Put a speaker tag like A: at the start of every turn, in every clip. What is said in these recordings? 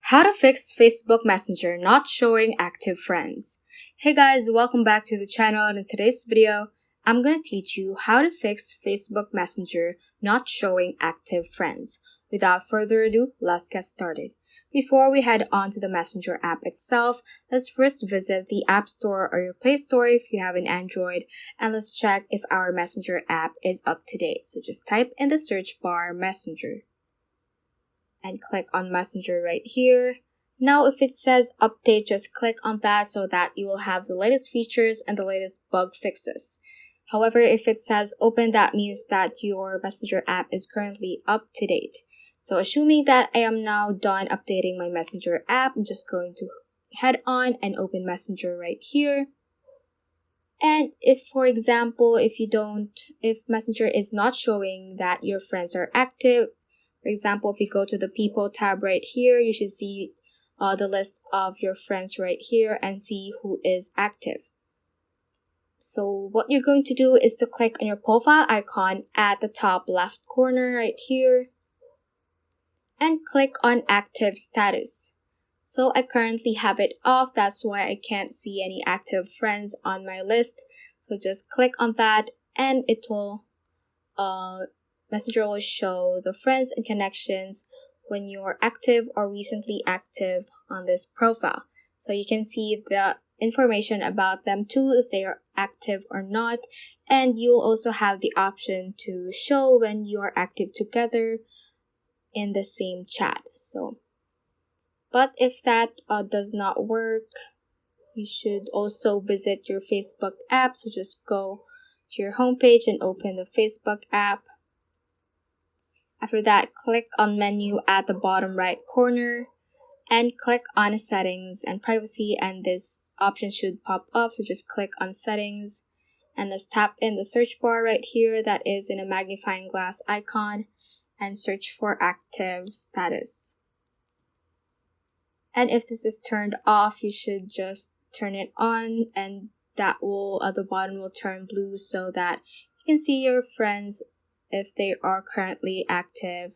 A: How to fix Facebook Messenger not showing active friends. Hey guys, welcome back to the channel. In today's video, I'm gonna teach you how to fix Facebook Messenger not showing active friends. Without further ado, let's get started. Before we head on to the Messenger app itself, let's first visit the App Store or your Play Store if you have an Android, and let's check if our Messenger app is up to date. So just type in the search bar Messenger and click on Messenger right here. Now if it says update, just click on that so that you will have the latest features and the latest bug fixes. However, if it says open, that means that your Messenger app is currently up to date. So assuming that I am now done updating my Messenger app, I'm just going to head on and open Messenger right here. And if, for example, if Messenger is not showing that your friends are active, for example, if you go to the People tab right here, you should see the list of your friends right here and see who is active. So what you're going to do is to click on your profile icon at the top left corner right here and click on Active Status. So I currently have it off, that's why I can't see any active friends on my list. So just click on that and it will Messenger will show the friends and connections when you're active or recently active on this profile. So you can see the information about them too, if they are active or not. And you'll also have the option to show when you are active together in the same chat. But if that does not work, you should also visit your Facebook app. So just go to your homepage and open the Facebook app. After that, click on menu at the bottom right corner and click on settings and privacy, and this option should pop up. So just click on settings and let's tap in the search bar right here that is in a magnifying glass icon and search for active status. And if this is turned off, you should just turn it on, and that will at the bottom will turn blue so that you can see your friends if they are currently active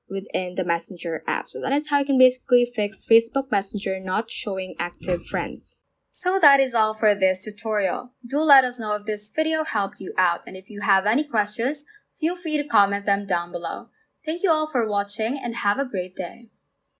A: within the Messenger app. So that is how you can basically fix Facebook Messenger not showing active friends. So that is all for this tutorial. Do let us know if this video helped you out, and if you have any questions, feel free to comment them down below. Thank you all for watching and have a great day.